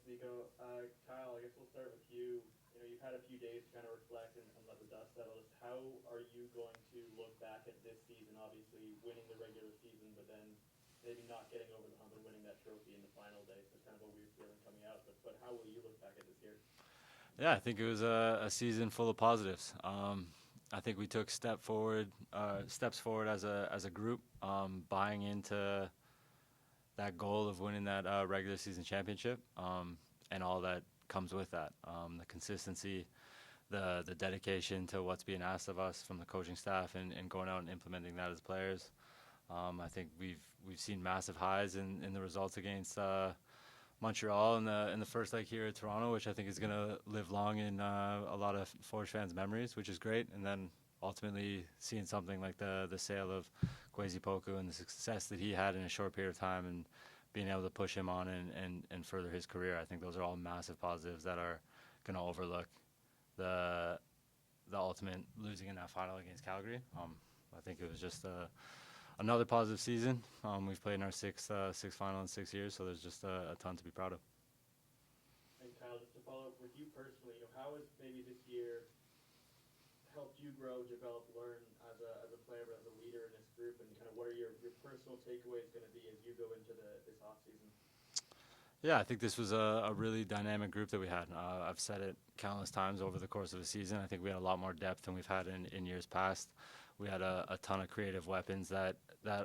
Nico. Kyle, I guess we'll start with you. You know, you've had a few days to kind of reflect and let the dust settle. Just how are you going to look back at this season? Obviously, winning the regular season, but then maybe not getting over the hump and winning that trophy in the final day. So it's kind of a weird feeling coming out. But how will you look back at this year? Yeah, I think it was a season full of positives. I think we took steps forward as a group, buying into that goal of winning that regular season championship, and all that comes with that. The consistency, the dedication to what's being asked of us from the coaching staff, and going out and implementing that as players. I think we've seen massive highs in the results against Montreal in the first leg here at Toronto, which I think is going to live long in a lot of Forge fans' memories, which is great. And then ultimately seeing something like the sale of Kwesi Poku and the success that he had in a short period of time, and being able to push him on and further his career, I think those are all massive positives that are going to overlook the ultimate losing in that final against Calgary. I think it was just another positive season. We've played in our sixth final in 6 years, so there's just a ton to be proud of. And Kyle, just to follow up with you personally, you know, how has maybe this year helped you grow, develop, learn as a player, as a leader in this group, and kind of what are your personal takeaways going to be as you go into this off season? Yeah, I think this was a really dynamic group that we had. I've said it countless times over the course of the season. I think we had a lot more depth than we've had in years past. We had a ton of creative weapons that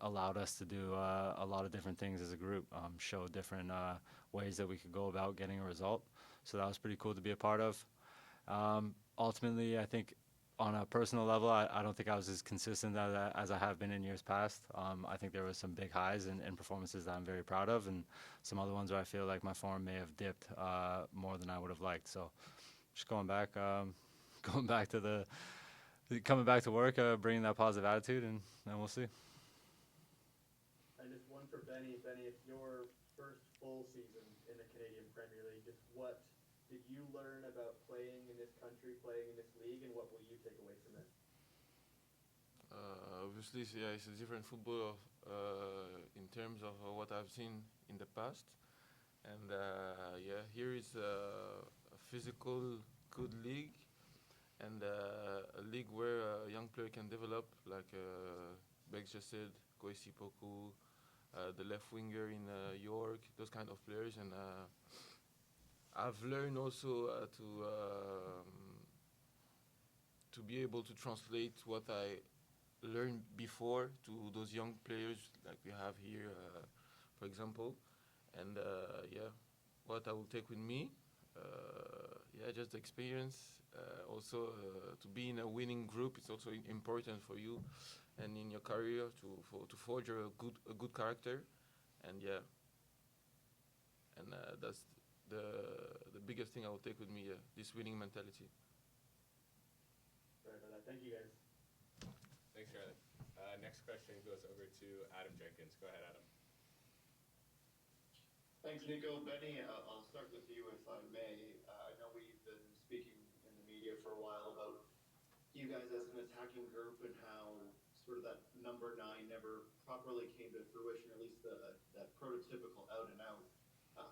allowed us to do a lot of different things as a group, show different ways that we could go about getting a result. So that was pretty cool to be a part of. Ultimately, I think on a personal level, I don't think I was as consistent as I have been in years past. I think there was some big highs and performances that I'm very proud of, and some other ones where I feel like my form may have dipped more than I would have liked. So just going back to coming back to work, bringing that positive attitude, and we'll see. And just one for Benny. Benny, it's your first full season in the Canadian Premier League. Just what did you learn about playing in this country, playing in this league, and what will you take away from it? Obviously, yeah, it's a different football in terms of what I've seen in the past. And yeah, here is a physical, good league, and a league where a young player can develop, like Beck just said, Kwesi Poku, the left winger in York, those kind of players. And I've learned also to be able to translate what I learned before to those young players like we have here, for example. And yeah, what I will take with me, yeah, just the experience. Also, to be in a winning group, it's also important for you and in your career to forge a good character. And yeah, and that's the biggest thing I will take with me. This winning mentality. Sorry for that. Thank you, guys. Thanks, Charlie. Next question goes over to Adam Jenkins. Go ahead, Adam. Thanks, Nico. Benny, I'll start with you if I may. I know we've been speaking in the media for a while about you guys as an attacking group and how sort of that number nine never properly came to fruition, or at least that prototypical out and out.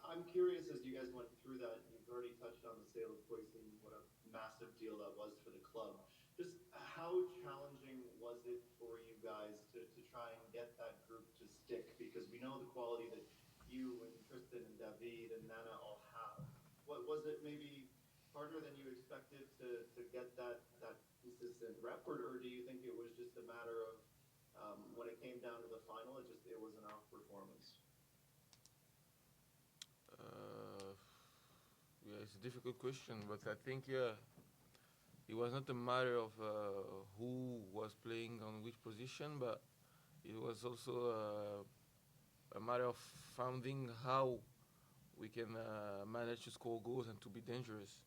I'm curious, as you guys went through that, you've already touched on the sale of Kwesi, what a massive deal that was for the club. Just how challenging was it for you guys to try and get that group to stick? Because we know the quality that you and Tristan and David and Nana all have. What was it maybe harder than you expected to get that consistent rep, or do you think it was just a matter of when it came down to the final, it was an off performance? Uh, yeah, it's a difficult question, but I think yeah, it was not a matter of who was playing on which position, but it was also a matter of finding how we can manage to score goals and to be dangerous.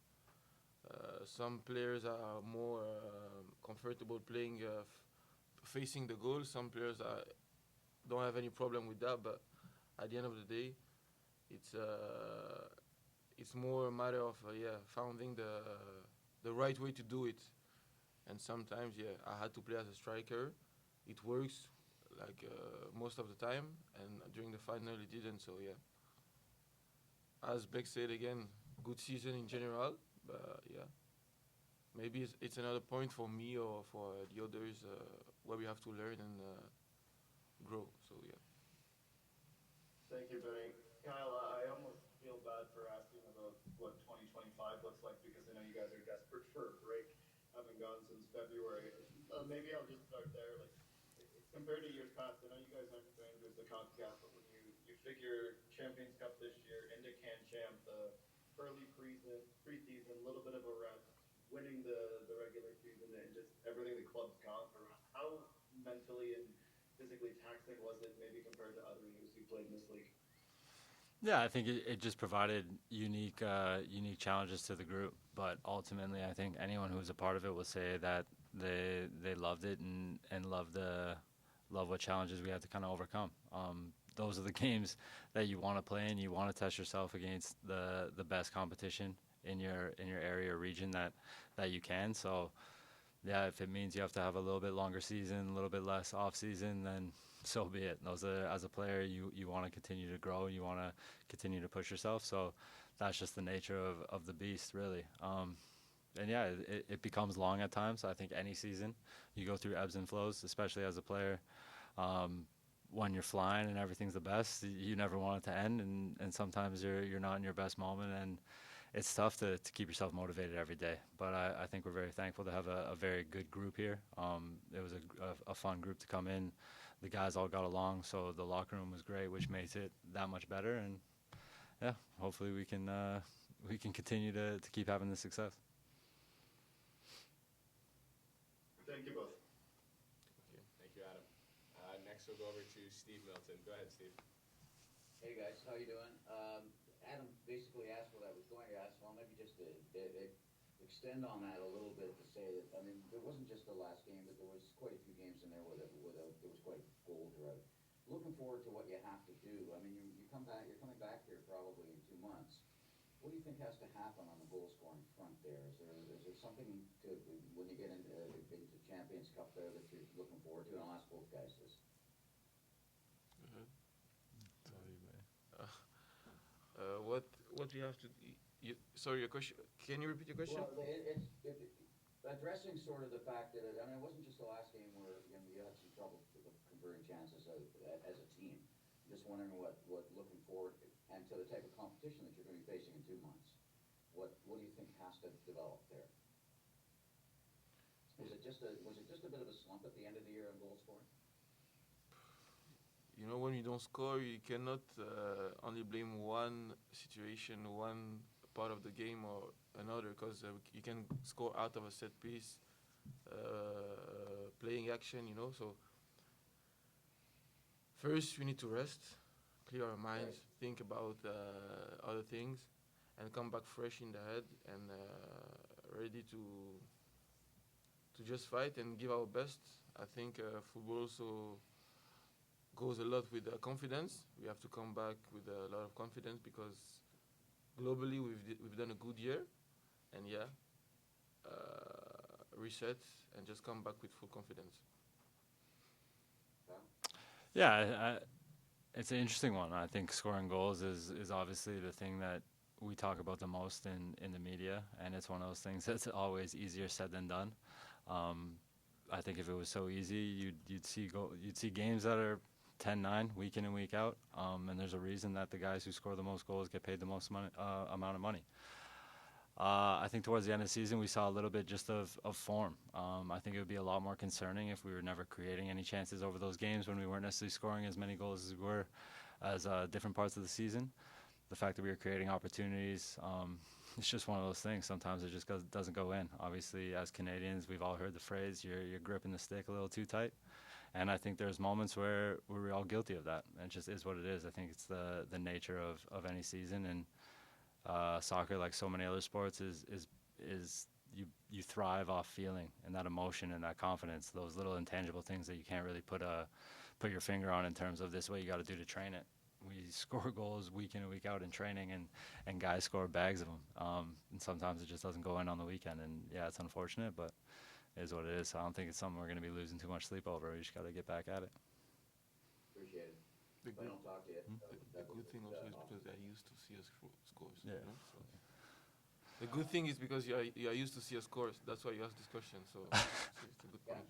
Some players are more comfortable playing facing the goal. Some players don't have any problem with that, but at the end of the day, it's uh, it's more a matter of yeah, finding the right way to do it. And sometimes yeah, I had to play as a striker. It works like most of the time, and during the final it didn't. So yeah, as Beck said again, good season in general. But yeah, maybe it's another point for me or for the others where we have to learn and grow. So yeah. Thank you, Benny. Kyle, I almost feel bad for asking about what 2025 looks like because I know you guys are desperate for a break, having gone since February. Maybe I'll just start there. Like, compared to years past, I know you guys aren't strangers to CONCACAF, but when you figure Champions Cup this year, into Can Champ, the early preseason, a little bit of a rest, winning the regular season, and just everything the club's gone through. How mentally and physically taxing was it, maybe compared to other years you played in this league? Yeah, I think it just provided unique challenges to the group. But ultimately, I think anyone who was a part of it will say that they loved it and love what challenges we had to kind of overcome. Those are the games that you want to play and you want to test yourself against the best competition in your area or region that you can. So yeah, if it means you have to have a little bit longer season, a little bit less off season, then so be it. Those are, as a player, you want to continue to grow, you want to continue to push yourself. So that's just the nature of the beast, really. And yeah, it becomes long at times. I think any season you go through ebbs and flows, especially as a player. When you're flying and everything's the best, you never want it to end, and sometimes you're not in your best moment, and it's tough to keep yourself motivated every day. But I think we're very thankful to have a very good group here. It was a fun group to come in. The guys all got along, so the locker room was great, which makes it that much better. And yeah, hopefully we can continue to keep having this success. Thank you both. Thank you, Adam. Next we'll go over to Steve Milton. Go ahead, Steve. Hey guys, how you doing? Adam basically asked what I was going to ask. Well, maybe just to extend on that a little bit to say that, I mean, there wasn't just the last game, but there was quite a few games in there where there was quite a goal drought. Looking forward to what you have to do. I mean, you're coming back here probably in 2 months. What do you think has to happen on the goal scoring front there? Is there something to, when you get into Champions Cup there, that you're looking forward to? And I'll ask both guys this. What we have to? Sorry, your question. Can you repeat your question? Well, it's addressing sort of the fact that I mean, it wasn't just the last game where you had some trouble converting chances as a team. I'm just wondering what looking forward and to the type of competition that you're going to be facing in 2 months. What do you think has to develop there? Was it just a bit of a slump at the end of the year in goal scoring? You know, when you don't score, you cannot only blame one situation, one part of the game or another, because you can score out of a set piece, playing action, you know. So first we need to rest, clear our minds, think about other things, and come back fresh in the head and ready to just fight and give our best. I think football also goes a lot with confidence. We have to come back with a lot of confidence because globally we've done a good year, and reset and just come back with full confidence. Yeah, it's an interesting one. I think scoring goals is obviously the thing that we talk about the most in the media, and it's one of those things that's always easier said than done. I think if it was so easy, you'd see games that are 10-9 week in and week out, and there's a reason that the guys who score the most goals get paid the most amount of money. I think towards the end of the season, we saw a little bit just of form. I think it would be a lot more concerning if we were never creating any chances over those games when we weren't necessarily scoring as many goals as we were as different parts of the season. The fact that we were creating opportunities, it's just one of those things. Sometimes it just doesn't go in. Obviously, as Canadians, we've all heard the phrase, you're gripping the stick a little too tight. And I think there's moments where we're all guilty of that. It just is what it is. I think it's the nature of any season. And soccer, like so many other sports, is you thrive off feeling and that emotion and that confidence, those little intangible things that you can't really put your finger on in terms of this is what you got to do to train it. We score goals week in and week out in training, and guys score bags of them. And sometimes it just doesn't go in on the weekend. And yeah, it's unfortunate, but it is what it is. So I don't think it's something we're going to be losing too much sleep over. We just got to get back at it. Appreciate it. The If I don't talk to you. good thing also is because they're used to see us scores. Yeah. You know? So the good thing is because you are used to see us scores. That's why you ask this question. So it's a good point.